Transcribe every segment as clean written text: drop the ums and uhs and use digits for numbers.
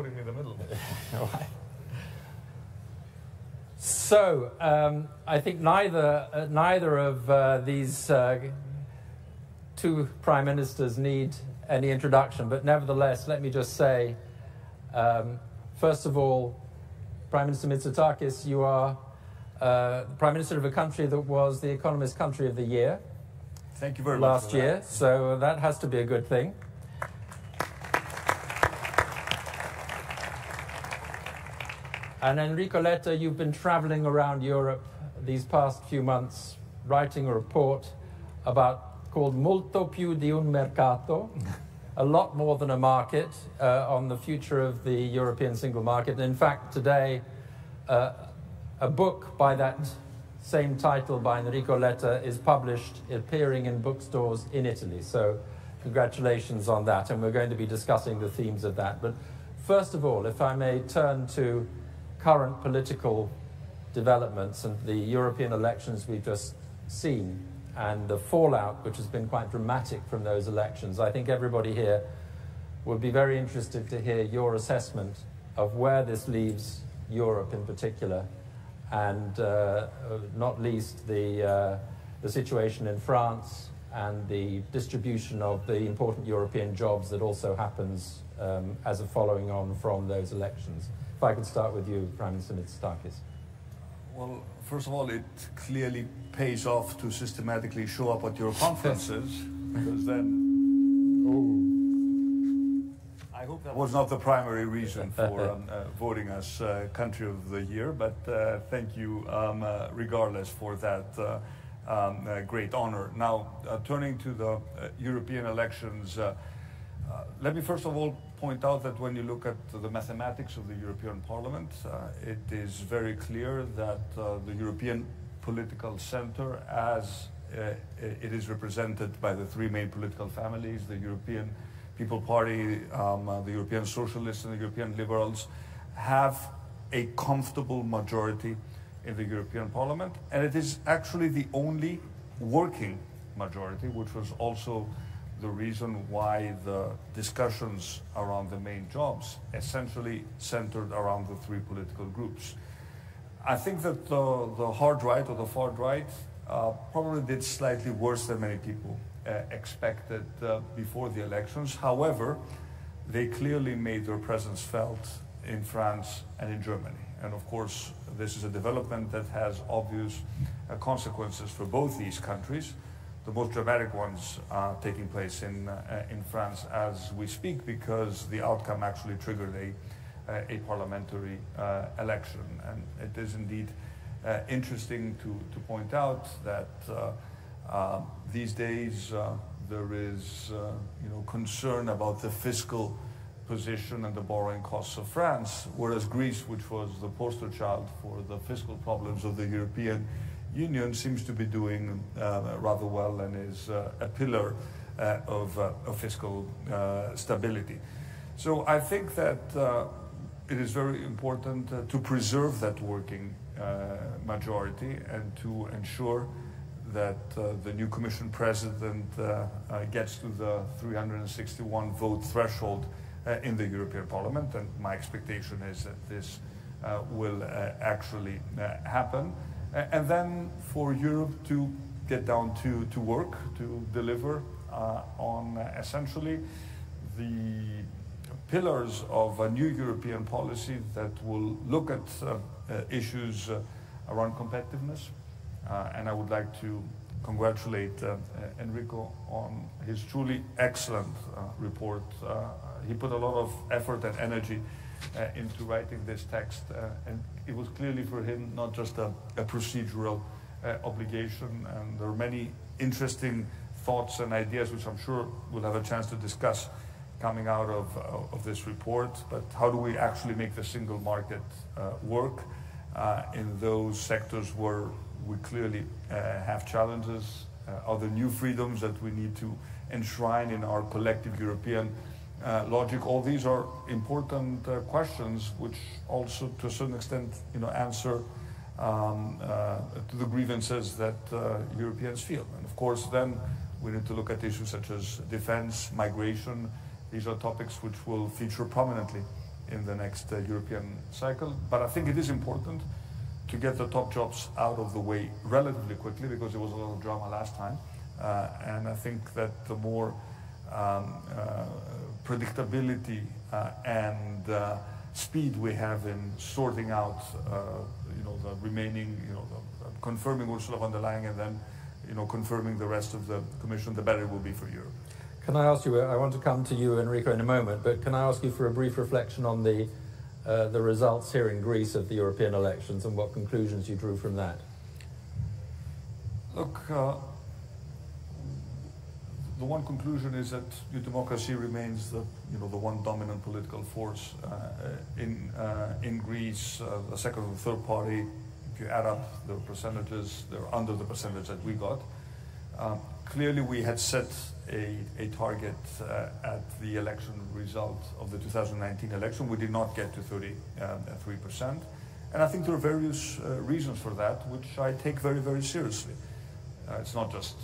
putting me in the middle. So, I think neither of these two prime ministers need any introduction, but nevertheless, let me just say, first of all, Prime Minister Mitsotakis, you are the Prime Minister of a country that was the Economist Country of the Year. Thank you very much. Last year, so that has to be a good thing. And Enrico Letta, you've been traveling around Europe these past few months, writing a report called Molto più di un mercato, a lot more than a market, on the future of the European single market. And in fact, today, a book by that same title by Enrico Letta is published, appearing in bookstores in Italy. So congratulations on that. And we're going to be discussing the themes of that. But first of all, if I may turn to current political developments and the European elections we've just seen and the fallout, which has been quite dramatic from those elections. I think everybody here would be very interested to hear your assessment of where this leaves Europe in particular, and not least the situation in France and the distribution of the important European jobs that also happens as a following on from those elections. If I could start with you, Prime Minister Mitsotakis. Well, first of all, it clearly pays off to systematically show up at your conferences, because then... I hope that was not the primary reason for voting us Country of the Year, but thank you regardless for that great honor. Now, turning to the European elections, let me first of all point out that when you look at the mathematics of the European Parliament, it is very clear that the European political center, as it is represented by the three main political families, the European People Party, the European Socialists and the European Liberals, have a comfortable majority in the European Parliament. And it is actually the only working majority, which was also the reason why the discussions around the main jobs essentially centered around the three political groups. I think that the hard right or the far right probably did slightly worse than many people expected before the elections. However, they clearly made their presence felt in France and in Germany. And of course, this is a development that has obvious consequences for both these countries. The most dramatic ones are taking place in France as we speak, because the outcome actually triggered a parliamentary election. And it is indeed interesting to point out that these days there is concern about the fiscal position and the borrowing costs of France, whereas Greece, which was the poster child for the fiscal problems of the European Union, seems to be doing rather well and is a pillar of fiscal stability. So I think that it is very important to preserve that working majority and to ensure that the new Commission President gets to the 361 vote threshold in the European Parliament, and my expectation is that this will actually happen. And then for Europe to get down to work, to deliver on essentially the pillars of a new European policy that will look at issues around competitiveness. And I would like to congratulate Enrico on his truly excellent report. He put a lot of effort and energy into writing this text, and it was clearly for him not just a procedural obligation, and there are many interesting thoughts and ideas which I'm sure we'll have a chance to discuss coming out of this report. But how do we actually make the single market work in those sectors where we clearly have challenges? Are there new freedoms that we need to enshrine in our collective European logic? All these are important questions which also to a certain extent answer to the grievances that Europeans feel. And of course then we need to look at issues such as defense, migration. These are topics which will feature prominently in the next European cycle. But I think it is important to get the top jobs out of the way relatively quickly, because there was a lot of drama last time. And I think that the more predictability and speed we have in sorting out, the remaining, confirming Ursula von der Leyen and then, confirming the rest of the Commission, the better it will be for Europe. Can I ask you, I want to come to you, Enrico, in a moment, but can I ask you for a brief reflection on the results here in Greece of the European elections and what conclusions you drew from that? Look, the one conclusion is that new democracy remains the one dominant political force in Greece. The second and third party, if you add up the percentages, they're under the percentage that we got. Clearly, we had set a target at the election result of the 2019 election. We did not get to 33%. And I think there are various reasons for that, which I take very, very seriously. It's not just,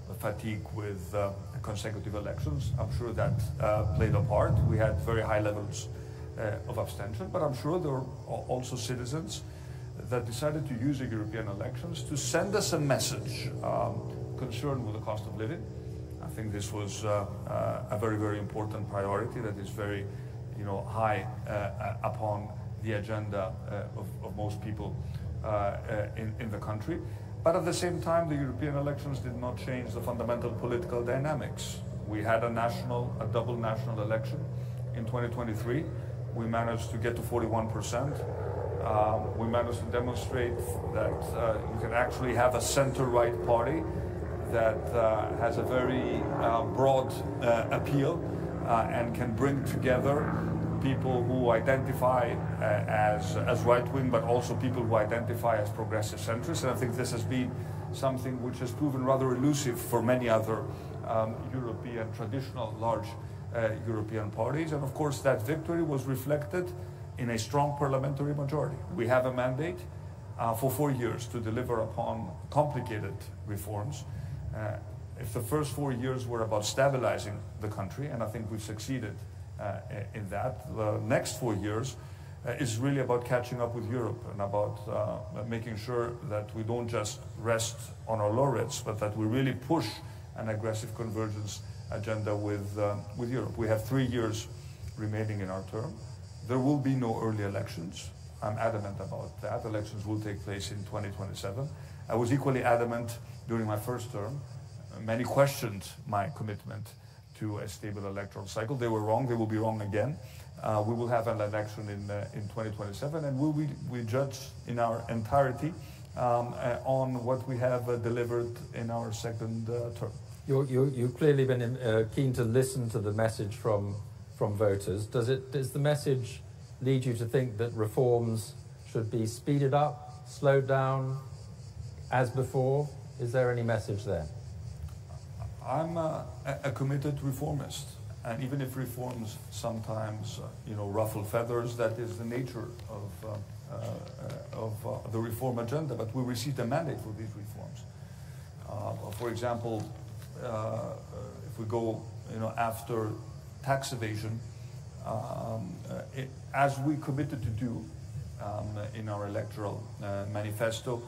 the fatigue with consecutive elections. I'm sure that played a part. We had very high levels of abstention, but I'm sure there are also citizens that decided to use the European elections to send us a message concerned with the cost of living. I think this was a very, very important priority that is very, high upon the agenda of most people in the country. But at the same time, the European elections did not change the fundamental political dynamics. We had a double national election in 2023. We managed to get to 41%. We managed to demonstrate that you can actually have a center-right party that has a very broad appeal and can bring together people who identify as right-wing, but also people who identify as progressive centrists. And I think this has been something which has proven rather elusive for many other European, traditional, large European parties. And of course, that victory was reflected in a strong parliamentary majority. We have a mandate for 4 years to deliver upon complicated reforms. If the first 4 years were about stabilizing the country, and I think we've succeeded in that, the next 4 years is really about catching up with Europe and about making sure that we don't just rest on our laurels, but that we really push an aggressive convergence agenda with Europe. We have 3 years remaining in our term. There will be no early elections. I'm adamant about that. Elections will take place in 2027. I was equally adamant during my first term. Many questioned my commitment to a stable electoral cycle. They were wrong. They will be wrong again. We will have an election in 2027, and we judge in our entirety on what we have delivered in our second term. You've clearly been keen to listen to the message from voters. Does the message lead you to think that reforms should be speeded up, slowed down, as before? Is there any message there? I'm a committed reformist, and even if reforms sometimes, ruffle feathers, that is the nature of the reform agenda. But we received a mandate for these reforms. For example, if we go, after tax evasion, as we committed to do in our electoral manifesto.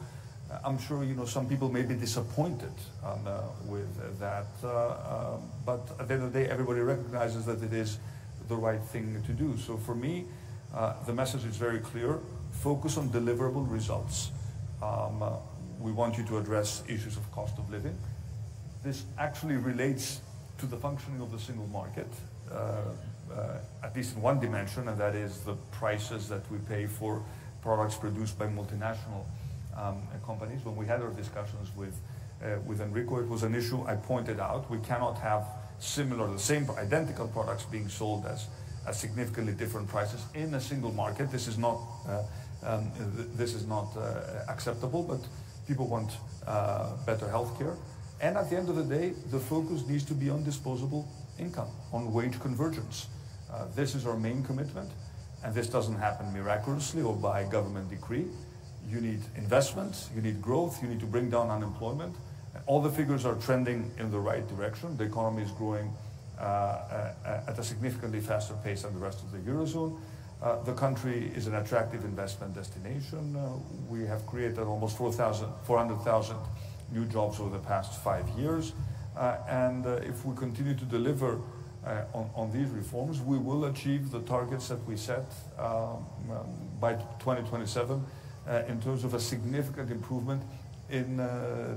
I'm sure some people may be disappointed with that, but at the end of the day, everybody recognizes that it is the right thing to do. So for me, the message is very clear: focus on deliverable results. We want you to address issues of cost of living. This actually relates to the functioning of the single market, at least in one dimension, and that is the prices that we pay for products produced by multinational companies. When we had our discussions with Enrico, it was an issue I pointed out. We cannot have the same identical products being sold at significantly different prices in a single market. This is not acceptable. But people want better healthcare, and at the end of the day, the focus needs to be on disposable income, on wage convergence. This is our main commitment, and this doesn't happen miraculously or by government decree. You need investment, you need growth, you need to bring down unemployment. All the figures are trending in the right direction. The economy is growing at a significantly faster pace than the rest of the Eurozone. The country is an attractive investment destination. We have created almost 400,000 new jobs over the past 5 years. And if we continue to deliver on these reforms, we will achieve the targets that we set by 2027 in terms of a significant improvement in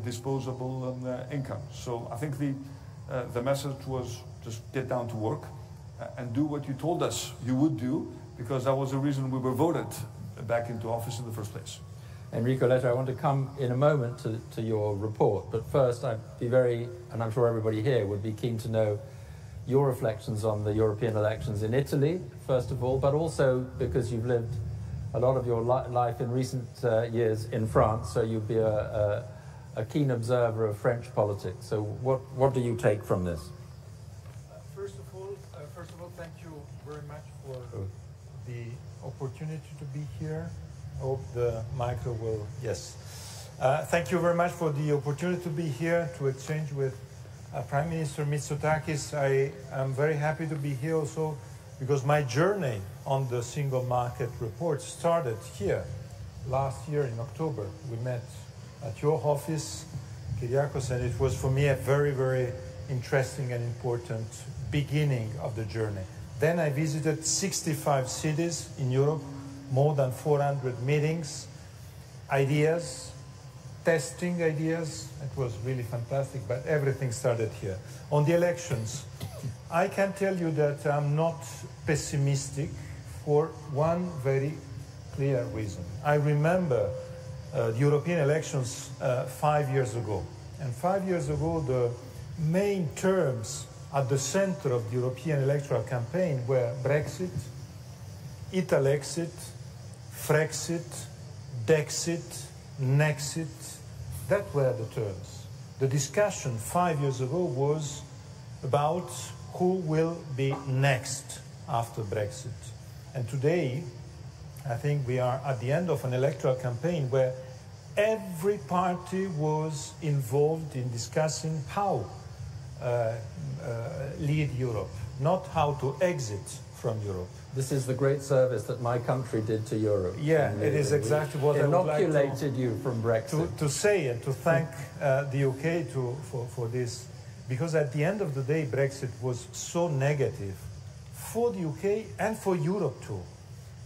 disposable income. So I think the message was just get down to work and do what you told us you would do, because that was the reason we were voted back into office in the first place. Enrico, Letta, I want to come in a moment to your report, but first I'd be very, and I'm sure everybody here would be keen to know your reflections on the European elections in Italy, first of all, but also because you've lived a lot of your life in recent years in France, so you'd be a keen observer of French politics. So what do you take from this? First of all, thank you very much for the opportunity to be here. I hope the micro will, yes. Thank you very much for the opportunity to be here to exchange with Prime Minister Mitsotakis. I am very happy to be here also because my journey on the single market report started here last year in October. We met at your office, Kyriakos, and it was for me a very, very interesting and important beginning of the journey. Then I visited 65 cities in Europe, more than 400 meetings, ideas, testing ideas. It was really fantastic, but everything started here. On the elections, I can tell you that I'm not pessimistic for one very clear reason. I remember the European elections 5 years ago. And 5 years ago, the main terms at the center of the European electoral campaign were Brexit, Italexit, Frexit, Dexit, Nexit. That were the terms. The discussion 5 years ago was about who will be next after Brexit. And today, I think we are at the end of an electoral campaign where every party was involved in discussing how lead Europe, not how to exit from Europe. This is the great service that my country did to Europe. Yeah, it is exactly what I would like inoculated you from Brexit. To say and to thank the UK for this, because at the end of the day, Brexit was so negative for the UK and for Europe too,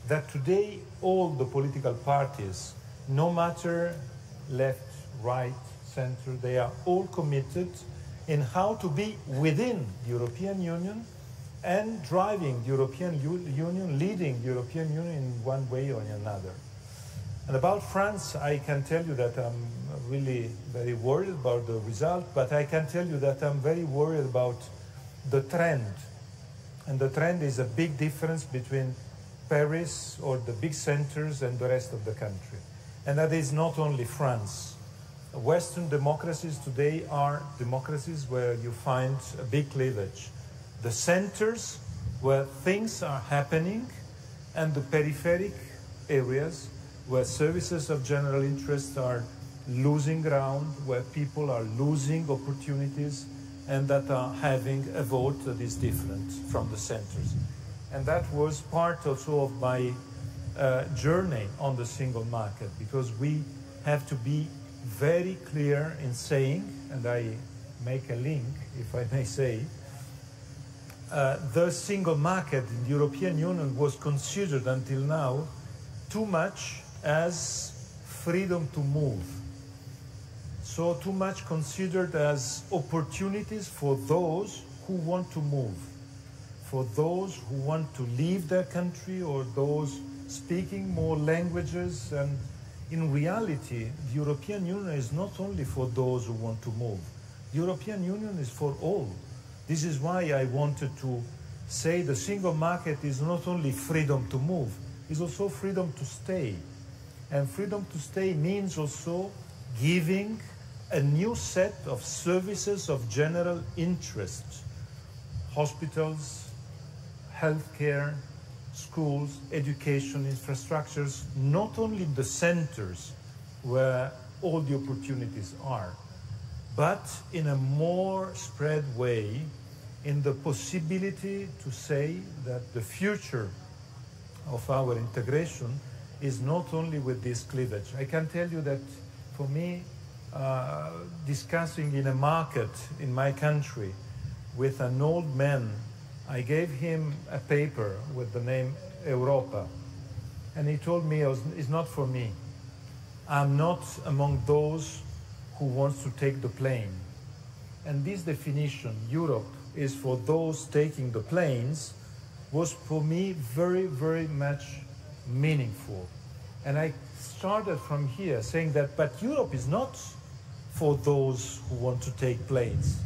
that today all the political parties, no matter left, right, center, they are all committed in how to be within the European Union and driving the European Union, leading the European Union in one way or another. And about France, I can tell you that I'm really very worried about the result, but I can tell you that I'm very worried about the trend. And the trend is a big difference between Paris or the big centers and the rest of the country. And that is not only France. Western democracies today are democracies where you find a big cleavage. The centers where things are happening and the peripheric areas where services of general interest are losing ground, where people are losing opportunities and that are having a vote that is different from the centers. And that was part also of my journey on the single market, because we have to be very clear in saying, and I make a link, if I may say, the single market in the European Union was considered until now too much as freedom to move. So too much considered as opportunities for those who want to move, for those who want to leave their country or those speaking more languages. And in reality, the European Union is not only for those who want to move. The European Union is for all. This is why I wanted to say the single market is not only freedom to move, it's also freedom to stay. And freedom to stay means also giving a new set of services of general interest. Hospitals, healthcare, schools, education, infrastructures, not only the centers where all the opportunities are, but in a more spread way, in the possibility to say that the future of our integration is not only with this cleavage. I can tell you that for me, discussing in a market in my country with an old man, I gave him a paper with the name Europa, and he told me it's not for me. I'm not among those who wants to take the plane. And this definition, Europe is for those taking the planes, was for me very, very much meaningful. And I started from here saying that, but Europe is not for those who want to take planes.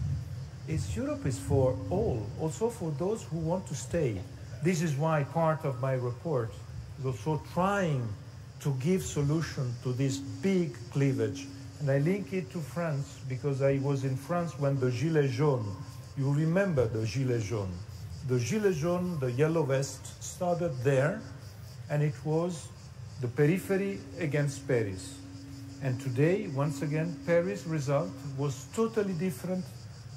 Europe is for all, also for those who want to stay. This is why part of my report is also trying to give solution to this big cleavage. And I link it to France because I was in France when the Gilets jaunes, you remember the Gilets jaunes. The Gilets jaunes, the yellow vest, started there, and it was the periphery against Paris. And today, once again, Paris' result was totally different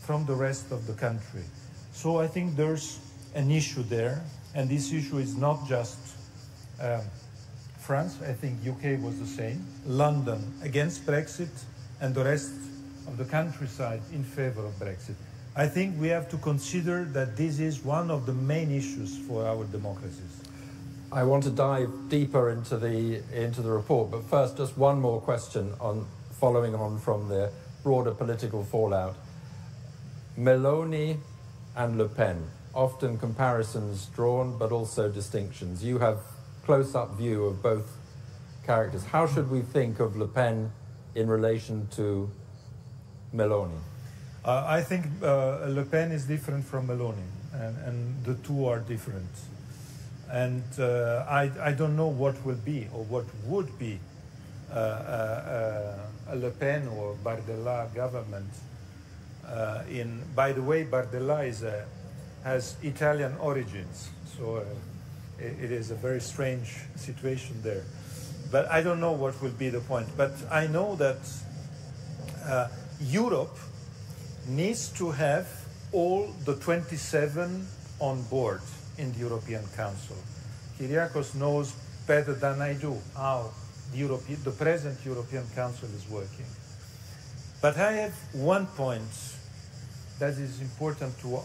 from the rest of the country. So I think there's an issue there, and this issue is not just France. I think UK was the same. London against Brexit, and the rest of the countryside in favor of Brexit. I think we have to consider that this is one of the main issues for our democracies. I want to dive deeper into the report, but first, just one more question on following on from the broader political fallout. Meloni and Le Pen, often comparisons drawn, but also distinctions. You have close-up view of both characters. How should we think of Le Pen in relation to Meloni? I think Le Pen is different from Meloni, and the two are different. And I don't know what will be or what would be a Le Pen or Bardella government. By the way, Bardella has Italian origins, so it is a very strange situation there. But I don't know what will be the point. But I know that Europe needs to have all the 27 on board in the European Council. Kyriakos knows better than I do how the present European Council is working. But I have one point that is important to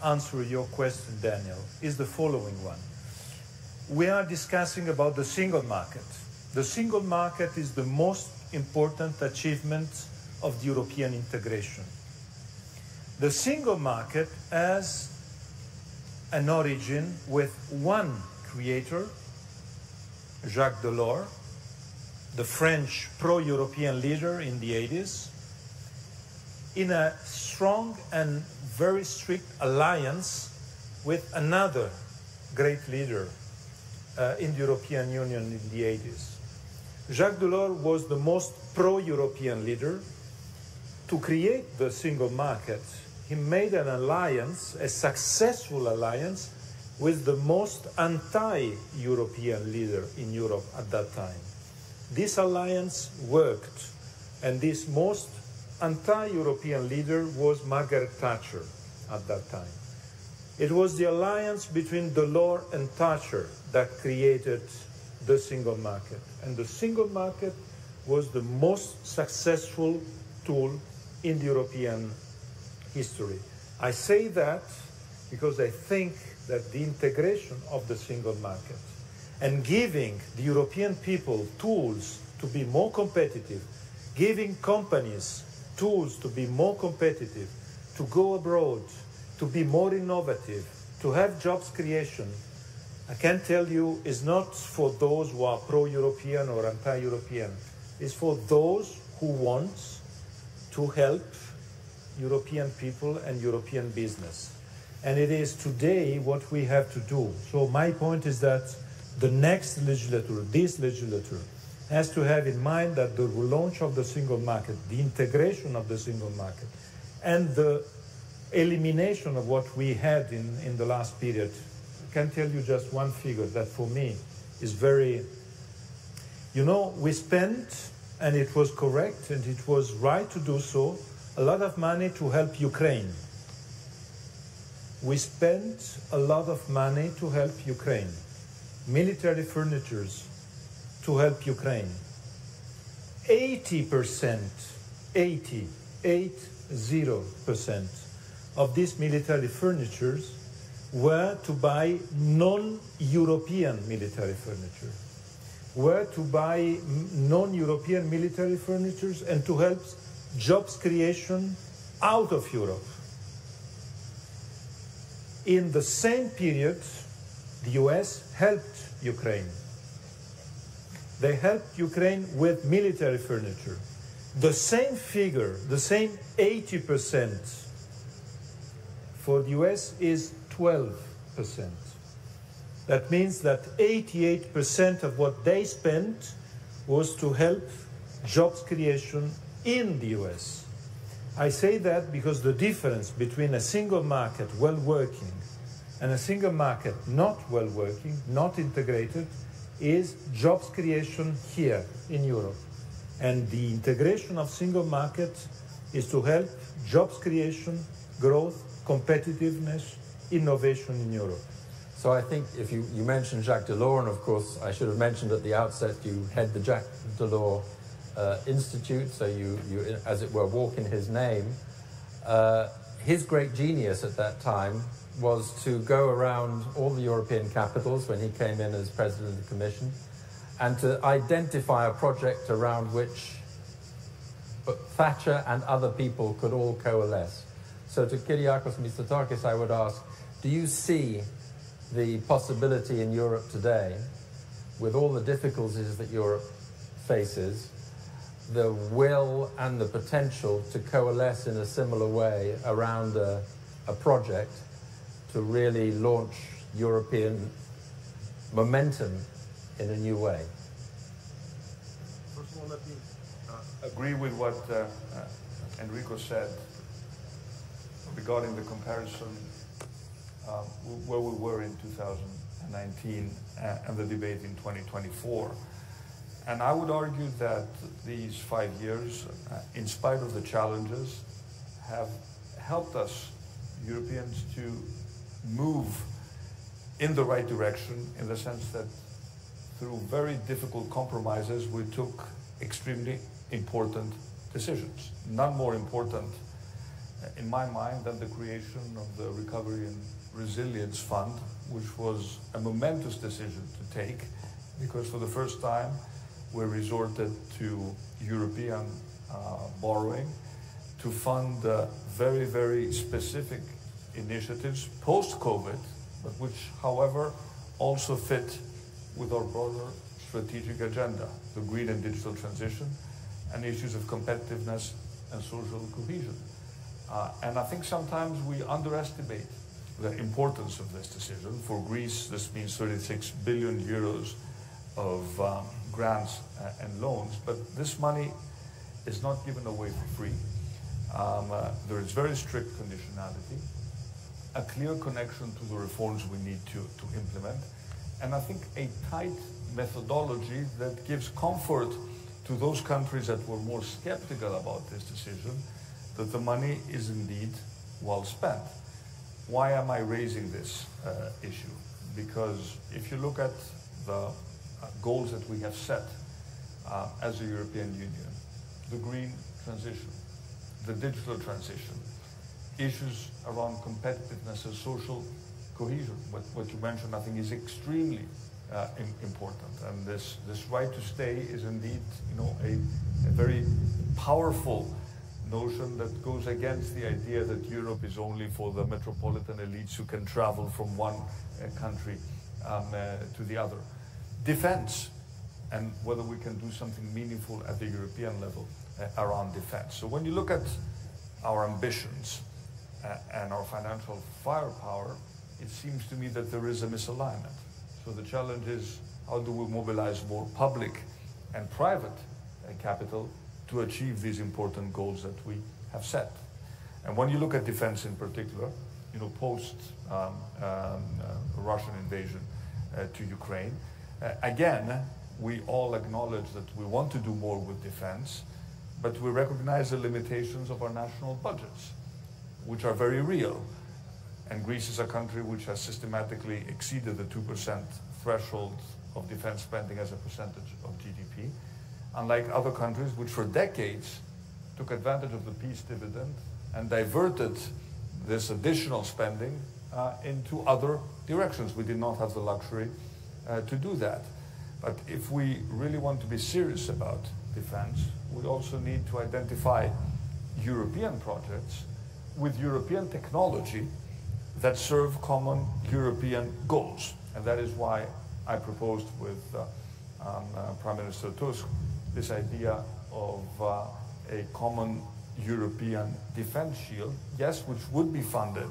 answer your question, Daniel, is the following one. We are discussing about the single market. The single market is the most important achievement of the European integration. The single market has an origin with one creator, Jacques Delors, the French pro-European leader in the 80s, in a strong and very strict alliance with another great leader in the European Union in the 80s. Jacques Delors was the most pro-European leader. To create the single market, he made an alliance, a successful alliance, with the most anti-European leader in Europe at that time. This alliance worked, and this most anti-European leader was Margaret Thatcher at that time. It was the alliance between Delors and Thatcher that created the single market. And the single market was the most successful tool in the European history. I say that because I think that the integration of the single market and giving the European people tools to be more competitive, giving companies tools to be more competitive, to go abroad, to be more innovative, to have jobs creation, I can tell you is not for those who are pro-European or anti-European. It's for those who want to help European people and European business. And it is today what we have to do. So my point is that the next legislature, this legislature, has to have in mind that the relaunch of the single market, the integration of the single market, and the elimination of what we had in the last period. I can tell you just one figure that for me is very, we spent, and it was correct and it was right to do so, a lot of money to help Ukraine. We spent a lot of money to help Ukraine. military furnitures to help Ukraine. 80% of these military furnitures were to buy non-European military furniture, were to buy non-European military furnitures and to help jobs creation out of Europe. In the same period, the US helped Ukraine. They helped Ukraine with military furniture. The same figure, the same 80% for the US is 12%. That means that 88% of what they spent was to help jobs creation in the US. I say that because the difference between a single market well working and a single market not well working, not integrated, is jobs creation here in Europe. And the integration of single market is to help jobs creation, growth, competitiveness, innovation in Europe. So I think if you mentioned Jacques Delors, and of course I should have mentioned at the outset you head the Jacques Delors Institute, so you, as it were, walk in his name. His great genius at that time was to go around all the European capitals when he came in as president of the Commission and to identify a project around which Thatcher and other people could all coalesce. So to Kyriakos Mitsotakis, I would ask, do you see the possibility in Europe today, with all the difficulties that Europe faces, the will and the potential to coalesce in a similar way around a project to really launch European momentum in a new way? First of all, let me agree with what Enrico said regarding the comparison where we were in 2019 and the debate in 2024. And I would argue that these 5 years, in spite of the challenges, have helped us, Europeans, to move in the right direction, in the sense that through very difficult compromises, we took extremely important decisions. None more important, in my mind, than the creation of the Recovery and Resilience Fund, which was a momentous decision to take, because for the first time, we resorted to European borrowing to fund very, very specific initiatives post-COVID, but which, however, also fit with our broader strategic agenda, the green and digital transition, and issues of competitiveness and social cohesion. And I think sometimes we underestimate the importance of this decision. For Greece, this means 36 billion euros of grants and loans, but this money is not given away for free. There is very strict conditionality, a clear connection to the reforms we need to implement, and I think a tight methodology that gives comfort to those countries that were more skeptical about this decision, that the money is indeed well spent. Why am I raising this issue? Because if you look at the goals that we have set as a European Union, the green transition, the digital transition, issues around competitiveness and social cohesion, what you mentioned, I think, is extremely important. And this right to stay is indeed, a very powerful notion that goes against the idea that Europe is only for the metropolitan elites who can travel from one country to the other. Defense, and whether we can do something meaningful at the European level around defense. So when you look at our ambitions and our financial firepower, it seems to me that there is a misalignment. So the challenge is, how do we mobilize more public and private capital to achieve these important goals that we have set? And when you look at defense in particular, post Russian invasion to Ukraine, again, we all acknowledge that we want to do more with defense, but we recognize the limitations of our national budgets, which are very real. And Greece is a country which has systematically exceeded the 2% threshold of defense spending as a percentage of GDP, unlike other countries which for decades took advantage of the peace dividend and diverted this additional spending into other directions. We did not have the luxury to do that. But if we really want to be serious about defense, we also need to identify European projects with European technology that serve common European goals. And that is why I proposed with Prime Minister Tusk this idea of a common European defense shield, yes, which would be funded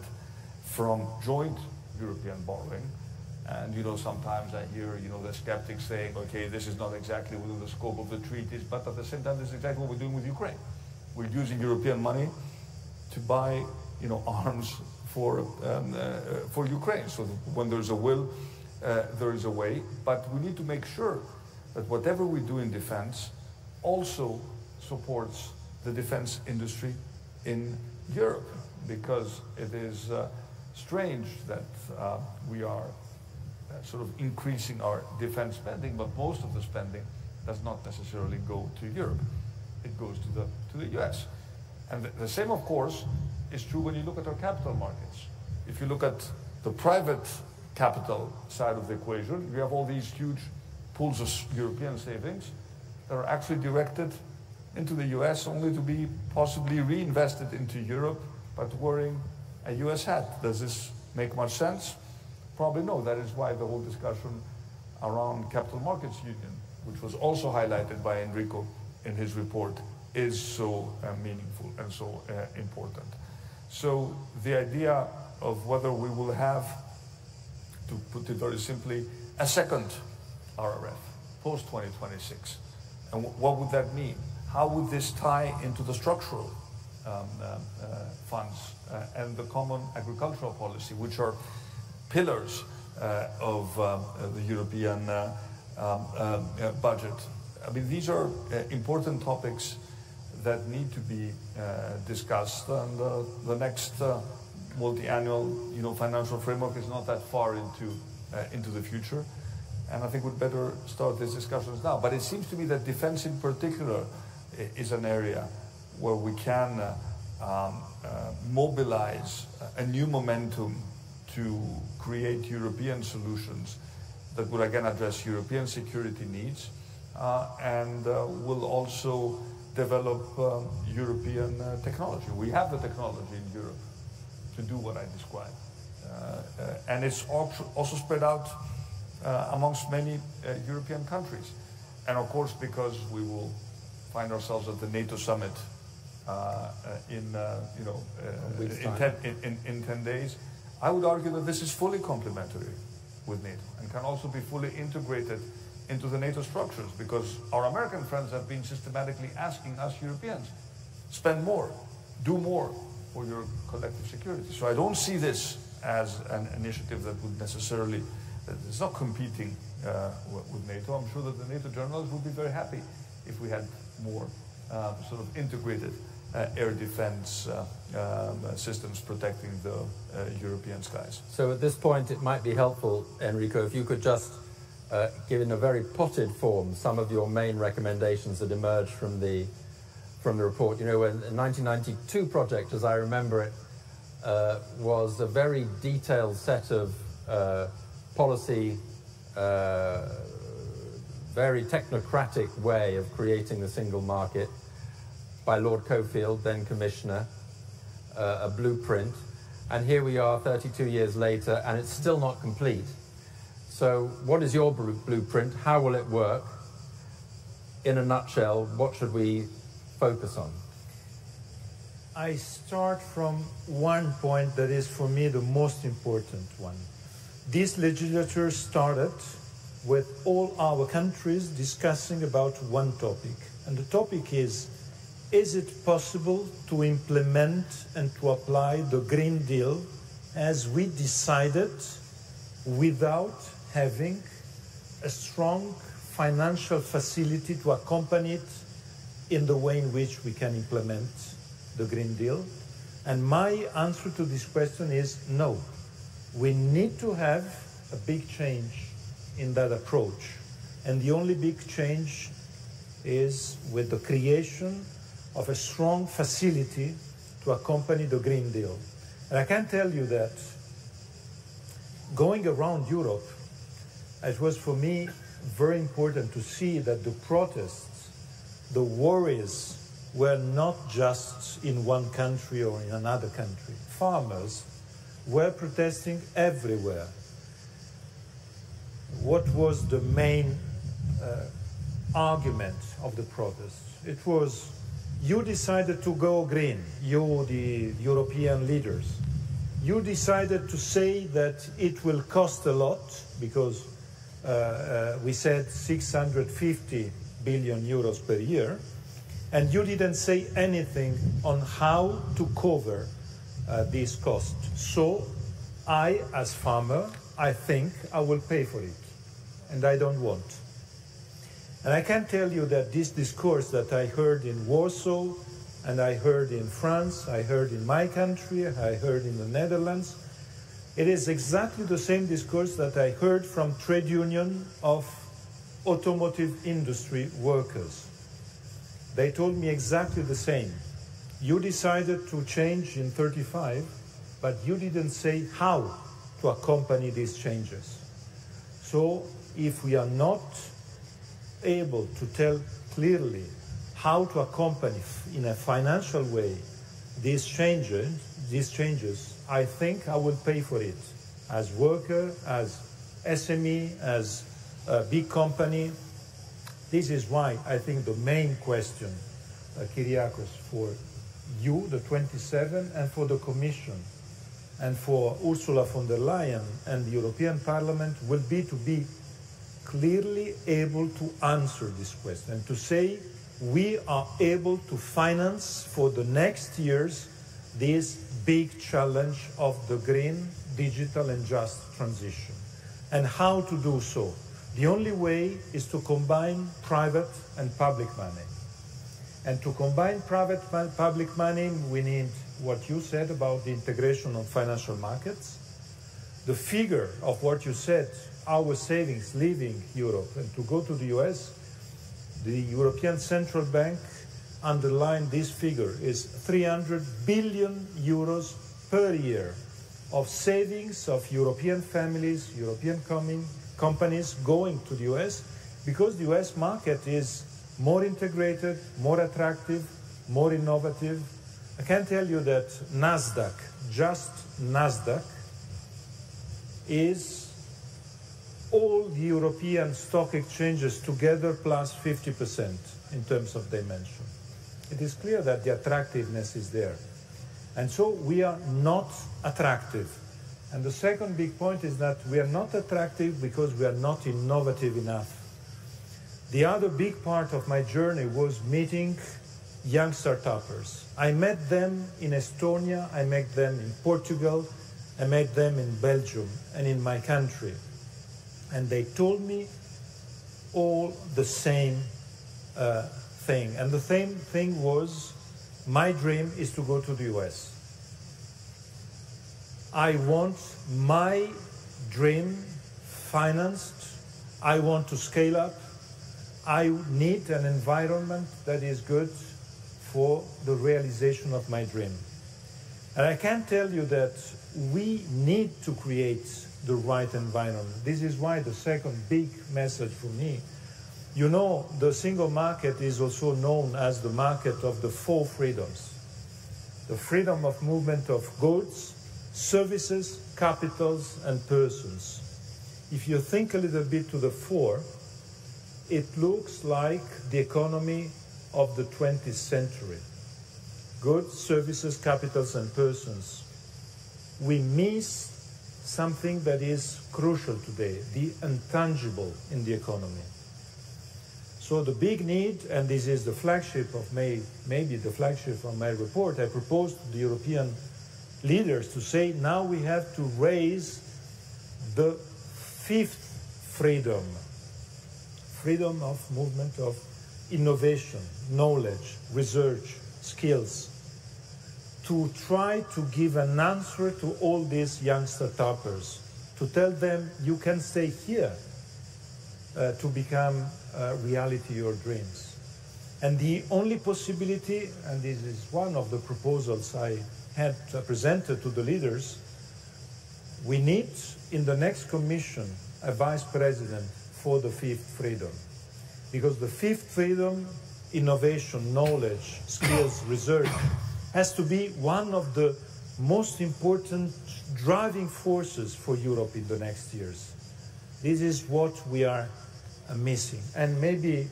from joint European borrowing. And, you know, sometimes I hear, you know, the skeptics saying, okay, this is not exactly within the scope of the treaties, but at the same time, this is exactly what we're doing with Ukraine. We're using European money to buy, you know, arms for Ukraine. So when there's a will, there is a way. But we need to make sure that whatever we do in defense also supports the defense industry in Europe, because it is strange that we are sort of increasing our defense spending, but most of the spending does not necessarily go to Europe. It goes to the US. And the same, of course, is true when you look at our capital markets. If you look at the private capital side of the equation, you have all these huge pools of European savings that are actually directed into the US only to be possibly reinvested into Europe, but wearing a US hat. Does this make much sense? Probably no. That is why the whole discussion around capital markets union, which was also highlighted by Enrico in his report, is so meaningful and so important. So the idea of whether we will have, to put it very simply, a second RRF post-2026, and what would that mean? How would this tie into the structural funds and the common agricultural policy, which are pillars of the European budget? I mean, these are important topics that need to be discussed, and the next multi-annual, you know, financial framework is not that far into the future, and I think we'd better start these discussions now. But it seems to me that defense in particular is an area where we can mobilize a new momentum to create European solutions that will again address European security needs and will also develop European technology. We have the technology in Europe to do what I described. And it's also spread out amongst many European countries. And of course, because we will find ourselves at the NATO summit in 10 days, I would argue that this is fully complementary with NATO and can also be fully integrated into the NATO structures, because our American friends have been systematically asking us Europeans, spend more, do more for your collective security. So I don't see this as an initiative that would necessarily, it's not competing with NATO. I'm sure that the NATO generals would be very happy if we had more sort of integrated air defense systems protecting the European skies. So at this point, it might be helpful, Enrico, if you could just give in a very potted form some of your main recommendations that emerged from the report. You know, when the 1992 project, as I remember it, was a very detailed set of policy, very technocratic way of creating the single market by Lord Cockfield, then Commissioner, a blueprint. And here we are 32 years later, and it's still not complete. So what is your blueprint? How will it work? In a nutshell, what should we focus on? I start from one point that is for me the most important one. This legislature started with all our countries discussing about one topic. And the topic is it possible to implement and to apply the Green Deal as we decided without having a strong financial facility to accompany it in the way in which we can implement the Green Deal? And my answer to this question is no. We need to have a big change in that approach. And the only big change is with the creation of a strong facility to accompany the Green Deal. And I can tell you that going around Europe, it was for me very important to see that the protests, the worries, were not just in one country or in another country. Farmers were protesting everywhere. What was the main argument of the protests? It was, you decided to go green, you, the European leaders. You decided to say that it will cost a lot, because we said 650 billion euros per year, and you didn't say anything on how to cover this cost. So I, as farmer, I think I will pay for it, and I don't want. And I can tell you that this discourse that I heard in Warsaw, and I heard in France, I heard in my country, I heard in the Netherlands, it is exactly the same discourse that I heard from trade union of automotive industry workers. They told me exactly the same. You decided to change in 35, but you didn't say how to accompany these changes. So if we are not able to tell clearly how to accompany in a financial way these changes, I think I will pay for it as worker, as SME, as a big company. This is why I think the main question, Kyriakos, for you, the 27, and for the Commission, and for Ursula von der Leyen and the European Parliament will be to be clearly able to answer this question and to say we are able to finance for the next years this big challenge of the green, digital and just transition. And how to do so? The only way is to combine private and public money. And to combine private and public money, we need what you said about the integration of financial markets, the figure of what you said, our savings leaving Europe and to go to the US. The European Central Bank underlined this figure is 300 billion euros per year of savings of European families, European companies going to the US, because the US market is more integrated, more attractive, more innovative. I can tell you that NASDAQ, just NASDAQ, is all the European stock exchanges together plus 50% in terms of dimension. It is clear that the attractiveness is there. And so we are not attractive. And the second big point is that we are not attractive because we are not innovative enough. The other big part of my journey was meeting young startuppers. I met them in Estonia, I met them in Portugal, I met them in Belgium and in my country. And they told me all the same thing. And the same thing was, my dream is to go to the US. I want my dream financed. I want to scale up. I need an environment that is good for the realization of my dream. And I can tell you that we need to create the right environment. This is why the second big message for me, you know, the single market is also known as the market of the four freedoms. The freedom of movement of goods, services, capitals, and persons. If you think a little bit to the four, it looks like the economy of the 20th century. Goods, services, capitals, and persons. We miss something that is crucial today, the intangible in the economy. So the big need, and this is the flagship of maybe the flagship of my report, I proposed to the European leaders to say now we have to raise the fifth freedom, freedom of movement of innovation, knowledge, research, skills, to try to give an answer to all these young startuppers, to tell them you can stay here, to become reality your dreams. And the only possibility, and this is one of the proposals I had presented to the leaders, we need in the next commission a vice president for the fifth freedom. Because the fifth freedom, innovation, knowledge, skills, research, has to be one of the most important driving forces for Europe in the next years. This is what we are missing. And maybe,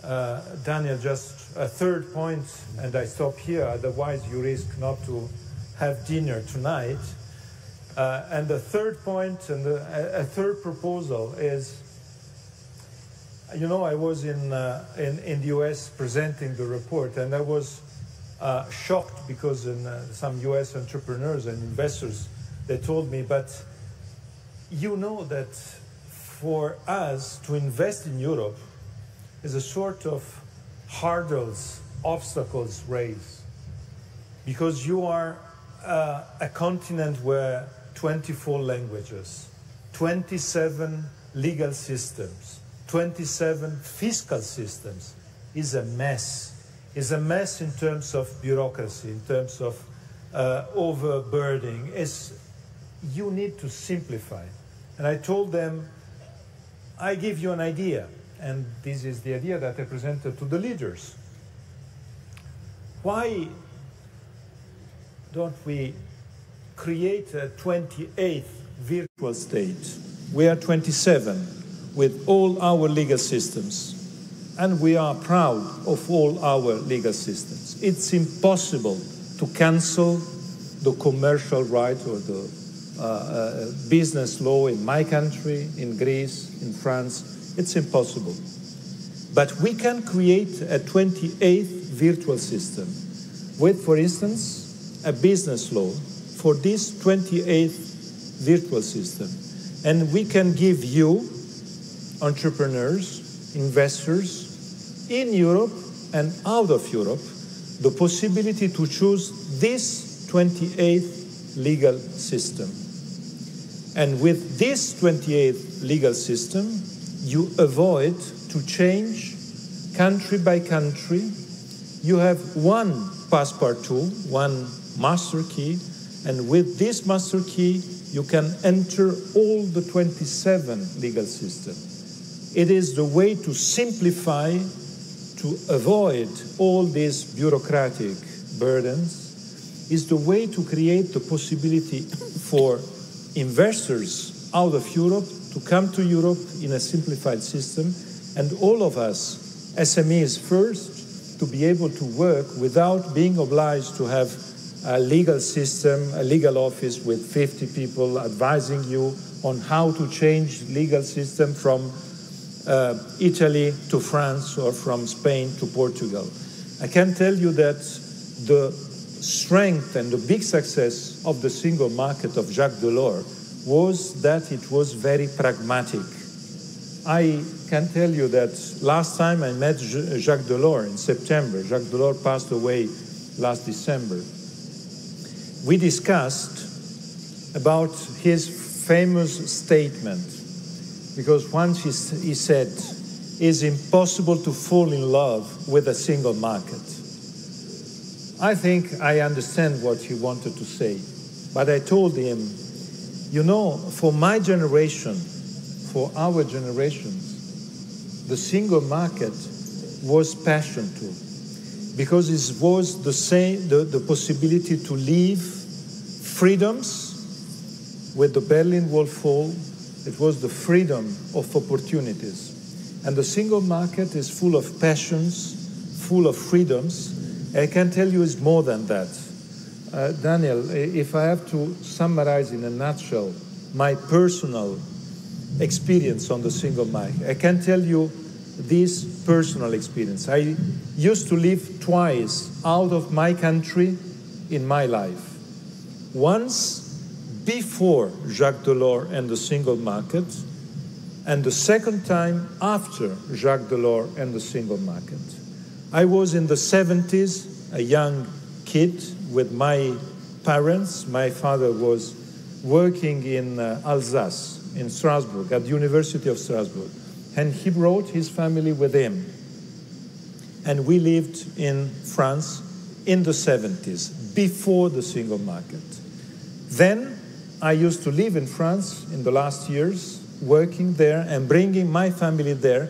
Daniel, just a third point, and I stop here, otherwise you risk not to have dinner tonight. And the third point, and a third proposal is, you know, I was in the US presenting the report, and I was shocked because some US entrepreneurs and investors, they told me, but you know that for us to invest in Europe is a sort of hurdles, obstacles race, because you are a continent where 24 languages, 27 legal systems, 27 fiscal systems is a mess. Is a mess in terms of bureaucracy, in terms of overburdening. You need to simplify. And I told them, I give you an idea, and this is the idea that I presented to the leaders. Why don't we create a 28th virtual state? We are 27 with all our legal systems, and we are proud of all our legal systems. It's impossible to cancel the commercial right or the business law in my country, in Greece, in France. It's impossible. But we can create a 28th virtual system with, for instance, a business law for this 28th virtual system. And we can give you, entrepreneurs, investors in Europe and out of Europe, the possibility to choose this 28th legal system. And with this 28th legal system, you avoid to change country by country. You have one passport tool, one master key, and with this master key, you can enter all the 27 legal systems. It is the way to simplify, to avoid all these bureaucratic burdens, is the way to create the possibility for investors out of Europe to come to Europe in a simplified system, and all of us, SMEs first, to be able to work without being obliged to have a legal system, a legal office with 50 people advising you on how to change legal system from Italy to France or from Spain to Portugal. I can tell you that the strength and the big success of the single market of Jacques Delors was that it was very pragmatic. I can tell you that last time I met Jacques Delors in September. Jacques Delors passed away last December. We discussed about his famous statement, because once he said, it's impossible to fall in love with a single market. I think I understand what he wanted to say, but I told him, you know, for my generation, for our generations, the single market was passion too, because it was the possibility to live freedoms. With the Berlin Wall fall, it was the freedom of opportunities. And the single market is full of passions, full of freedoms. I can tell you it's more than that. Daniel, if I have to summarize in a nutshell my personal experience on the single market, I can tell you this personal experience. I used to live twice out of my country in my life. Once before Jacques Delors and the single market, and the second time after Jacques Delors and the single market. I was in the 70s, a young kid with my parents. My father was working in Alsace, in Strasbourg, at the University of Strasbourg. and he brought his family with him. And we lived in France in the 70s, before the single market. Then I used to live in France in the last years, working there and bringing my family there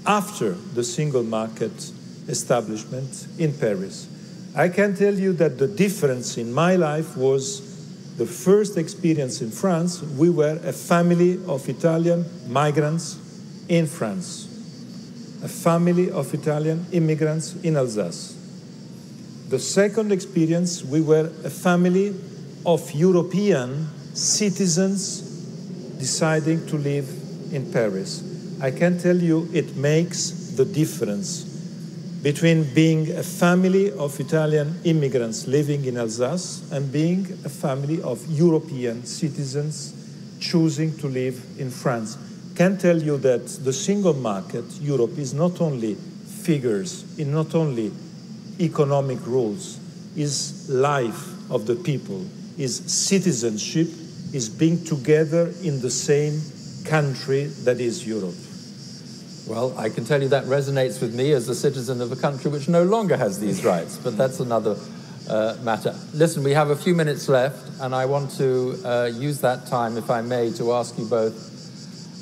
after the single market establishment in Paris. I can tell you that the difference in my life was the first experience in France. We were a family of Italian migrants in France, a family of Italian immigrants in Alsace. The second experience, we were a family of European citizens deciding to live in Paris. I can tell you it makes the difference between being a family of Italian immigrants living in Alsace and being a family of European citizens choosing to live in France. I can tell you that the single market, Europe, is not only figures, is not only economic rules, is life of the people, is citizenship, is being together in the same country that is Europe. Well, I can tell you that resonates with me as a citizen of a country which no longer has these rights, but that's another matter. Listen, we have a few minutes left, and I want to use that time, if I may, to ask you both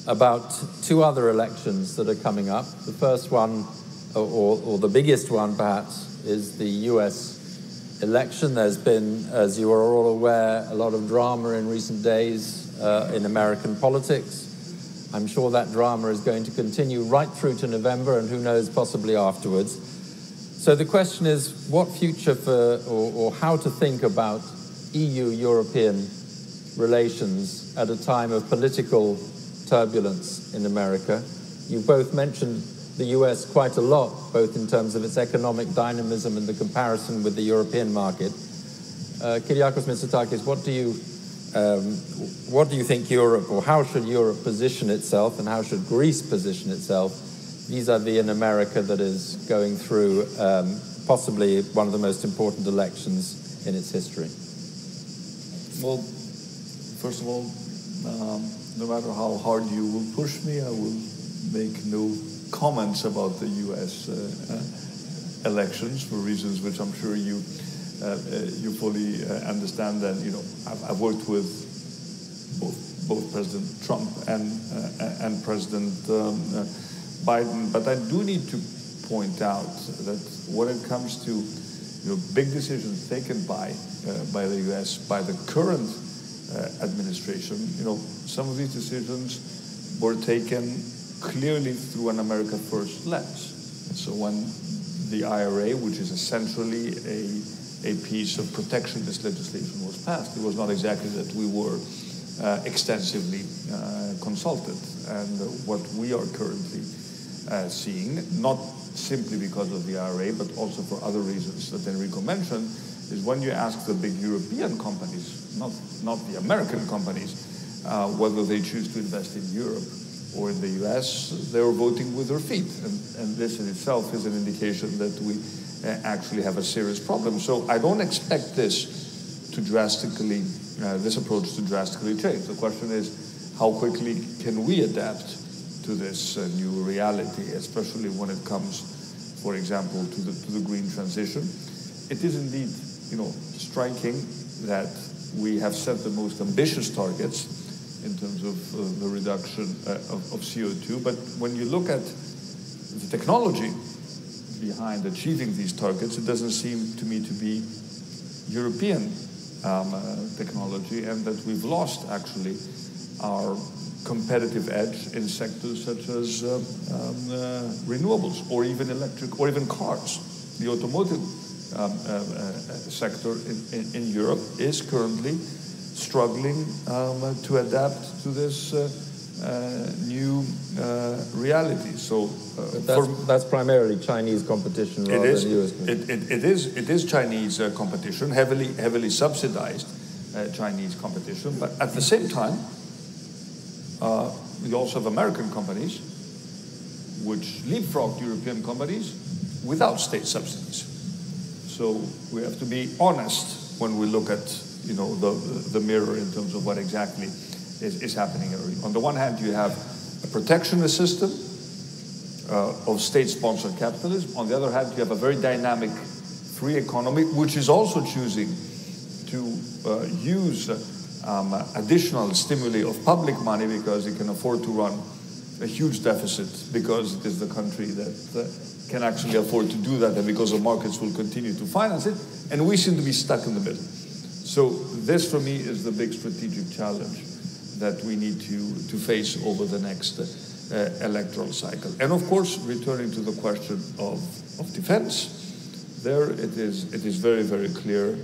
about two other elections that are coming up. The first one, or the biggest one perhaps, is the US election. There's been, as you are all aware, a lot of drama in recent days in American politics. I'm sure that drama is going to continue right through to November, and who knows, possibly afterwards. So the question is, what future for, or how to think about EU-European relations at a time of political turbulence in America? You both mentioned the US quite a lot, both in terms of its economic dynamism and the comparison with the European market. Kyriakos, Mitsotakis, what do you think Europe, or how should Europe position itself, and how should Greece position itself vis-à-vis an America that is going through possibly one of the most important elections in its history? Well, first of all, no matter how hard you will push me, I will make no comments about the U.S. Elections for reasons which I'm sure you fully understand. And I've worked with both President Trump and President Biden, but I do need to point out that when it comes to big decisions taken by the U.S. by the current administration, some of these decisions were taken clearly through an America First lens. So when the IRA, which is essentially a piece of protectionist legislation, was passed, it was not exactly that we were extensively consulted. And what we are currently seeing, not simply because of the IRA, but also for other reasons that Enrico mentioned, is when you ask the big European companies, not the American companies, whether they choose to invest in Europe or in the US, they're voting with their feet. And this in itself is an indication that we actually have a serious problem. So I don't expect this approach to drastically change. The question is, how quickly can we adapt to this new reality, especially when it comes, for example, to the green transition? It is indeed, striking that we have set the most ambitious targets in terms of the reduction of CO2. But when you look at the technology behind achieving these targets, it doesn't seem to me to be European technology, and that we've lost actually our competitive edge in sectors such as renewables, or even electric, or even cars. The automotive sector in Europe is currently struggling to adapt to this new reality. So that's primarily Chinese competition rather than US competition. It is Chinese competition, heavily subsidized Chinese competition. But at the same time, we also have American companies which leapfrogged European companies without state subsidies. So we have to be honest when we look at the mirror in terms of what exactly is happening. On the one hand, you have a protectionist system of state-sponsored capitalism. On the other hand, you have a very dynamic free economy, which is also choosing to use additional stimuli of public money because it can afford to run a huge deficit because it is the country that can actually afford to do that, and because the markets will continue to finance it, and we seem to be stuck in the middle. So this, for me, is the big strategic challenge that we need to face over the next electoral cycle. And of course, returning to the question of defense, there it is very, very clear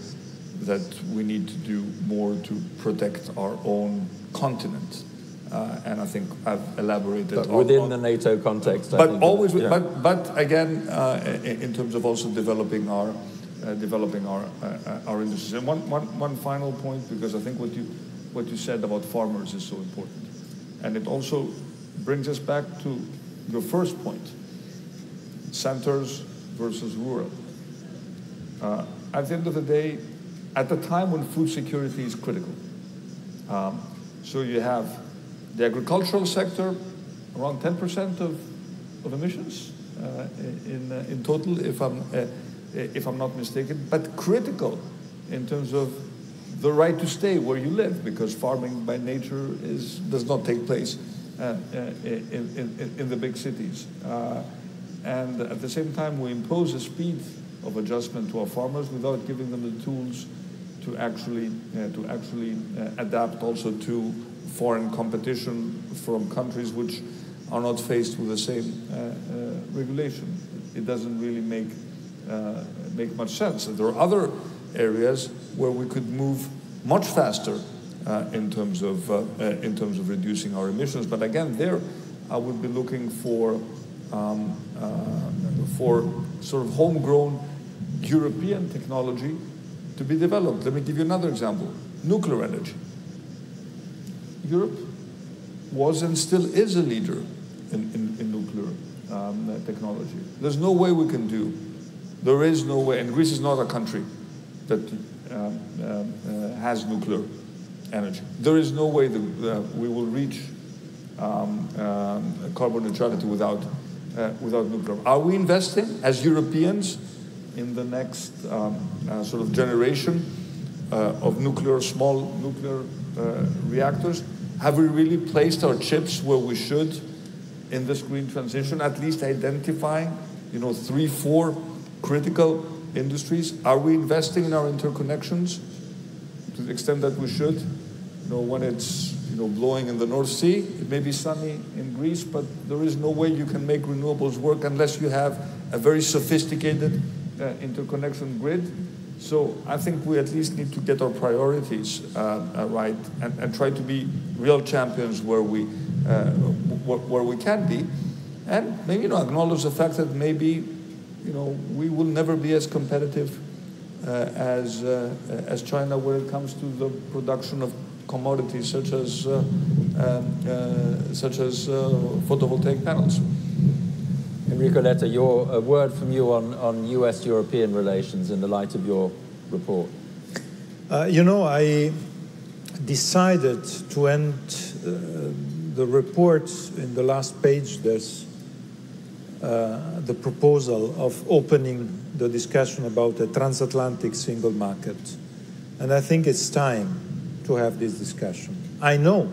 that we need to do more to protect our own continent. And I think I've elaborated but within the NATO context. But always, yeah. but again, in terms of also developing our industries. And one final point, because I think what you said about farmers is so important, and it also brings us back to your first point: centers versus rural. At the end of the day, at the time when food security is critical, so you have the agricultural sector, around 10% of emissions in total, if I'm not mistaken, but critical in terms of the right to stay where you live, because farming by nature does not take place in the big cities. And at the same time, we impose a speed of adjustment to our farmers without giving them the tools to actually adapt also to foreign competition from countries which are not faced with the same regulation. It doesn't really make much sense. And there are other areas where we could move much faster in terms of reducing our emissions. But again, there I would be looking for sort of homegrown European technology to be developed. Let me give you another example: nuclear energy. Europe was and still is a leader in nuclear technology. There's no way we can do. There is no way, and Greece is not a country that has nuclear energy. There is no way that we will reach carbon neutrality without nuclear. Are we investing as Europeans in the next sort of generation of small nuclear reactors? Have we really placed our chips where we should in this green transition, at least identifying, 3-4 critical industries? Are we investing in our interconnections to the extent that we should? When it's blowing in the North Sea, it may be sunny in Greece, but there is no way you can make renewables work unless you have a very sophisticated interconnection grid. So I think we at least need to get our priorities right and try to be real champions where we can be, and maybe acknowledge the fact that maybe we will never be as competitive as China when it comes to the production of commodities such as photovoltaic panels. Enrico, Letta, a word from you on US-European relations in the light of your report. I decided to end the report in the last page. There's the proposal of opening the discussion about a transatlantic single market. And I think it's time to have this discussion. I know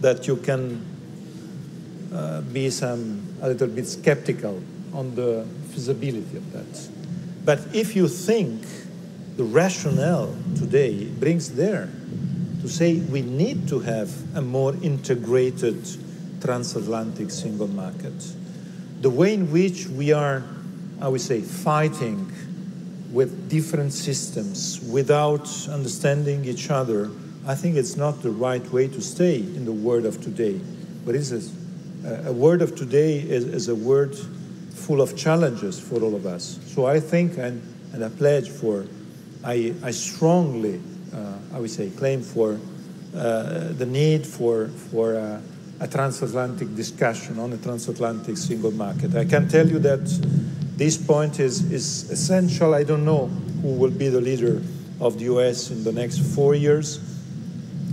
that you can be a little bit skeptical on the feasibility of that. But if you think the rationale today brings there to say we need to have a more integrated transatlantic single market, the way in which we are, I would say, fighting with different systems without understanding each other, I think it's not the right way to stay in the world of today. But it's a word of today is a word full of challenges for all of us. So I think, and I pledge for, I strongly, I would say, claim for the need for a transatlantic discussion on a transatlantic single market. I can tell you that this point is essential. I don't know who will be the leader of the US in the next 4 years.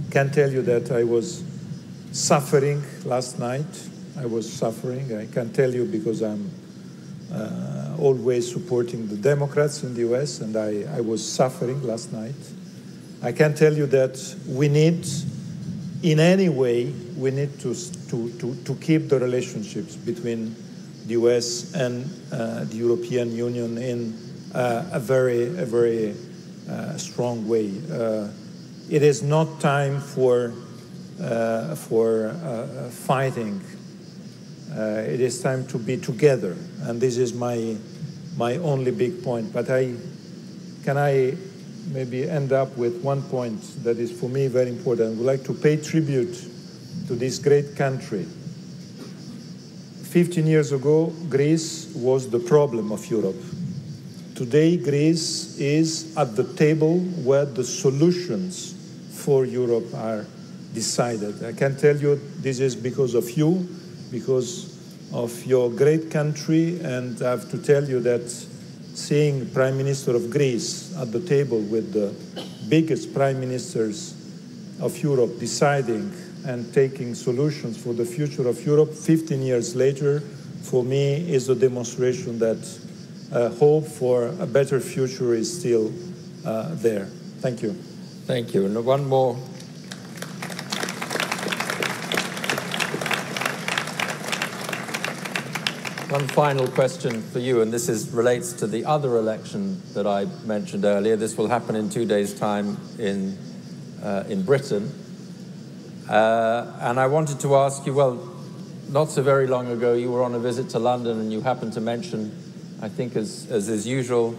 I can tell you that I was suffering last night I was suffering. I can tell you because I'm always supporting the Democrats in the US, and I was suffering last night. I can tell you that we need, in any way, we need to keep the relationships between the US and the European Union in a very strong way. It is not time for fighting. It is time to be together, and this is my only big point. But can I maybe end up with one point that is for me very important. I would like to pay tribute to this great country. 15 years ago, Greece was the problem of Europe. Today, Greece is at the table where the solutions for Europe are decided. I can tell you this is because of you, because of your great country, and I have to tell you that seeing Prime Minister of Greece at the table with the biggest prime ministers of Europe deciding and taking solutions for the future of Europe 15 years later, for me, is a demonstration that hope for a better future is still there. Thank you. Thank you. And one more. One final question for you, and this relates to the other election that I mentioned earlier. This will happen in 2 days' time in Britain. And I wanted to ask you, well, not so very long ago, you were on a visit to London and you happened to mention, I think as is usual,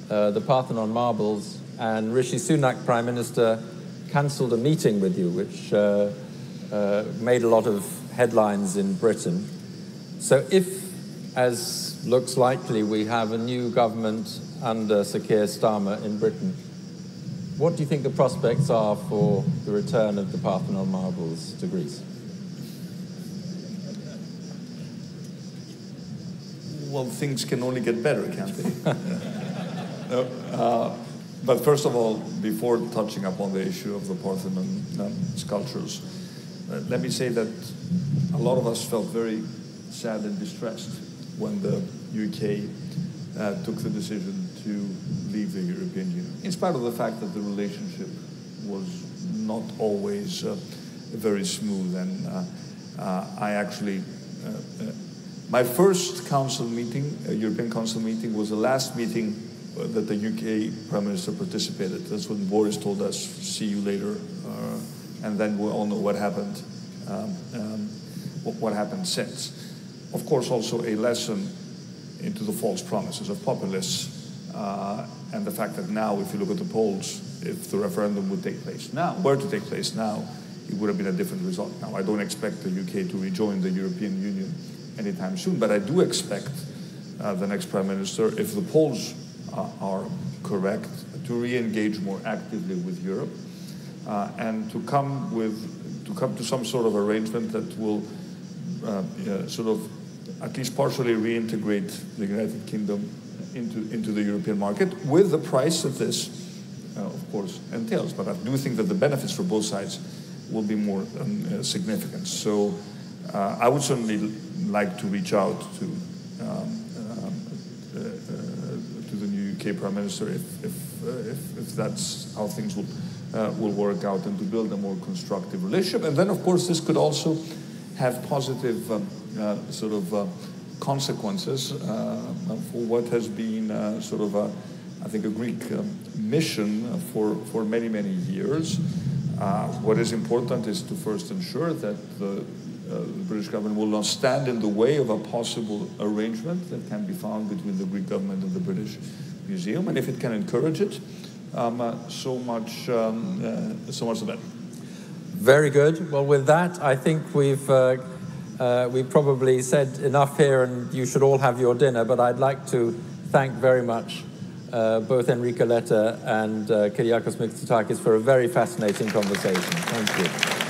the Parthenon marbles, and Rishi Sunak, Prime Minister, cancelled a meeting with you, which made a lot of headlines in Britain. So if, as looks likely, we have a new government under Sir Keir Starmer in Britain, what do you think the prospects are for the return of the Parthenon marbles to Greece? Well, things can only get better, can't they? But first of all, before touching upon the issue of the Parthenon sculptures, let me say that a lot of us felt very sad and distressed when the UK took the decision to leave the European Union, in spite of the fact that the relationship was not always very smooth. And I actually, my first council meeting, European Council meeting, was the last meeting that the UK Prime Minister participated. That's when Boris told us, see you later, and then we all know what happened, what happened since. Of course, also a lesson into the false promises of populists, and the fact that now, if you look at the polls, if the referendum would take place now, were to take place now, it would have been a different result. Now, I don't expect the UK to rejoin the European Union anytime soon, but I do expect the next Prime Minister, if the polls are correct, to re-engage more actively with Europe, and to come to some sort of arrangement that will sort of at least partially reintegrate the United Kingdom into the European market, with the price that this, of course, entails. But I do think that the benefits for both sides will be more significant. So I would certainly like to reach out to the new UK Prime Minister if that's how things will work out, and to build a more constructive relationship. And then, of course, this could also have positive sort of consequences for what has been sort of I think a Greek mission for many, many years. What is important is to first ensure that the British government will not stand in the way of a possible arrangement that can be found between the Greek government and the British Museum, and if it can encourage it, so much the better. Very good. Well, with that, I think we've probably said enough here, and you should all have your dinner. But I'd like to thank very much both Enrico Letta and Kyriakos Mitsotakis for a very fascinating conversation. Thank you.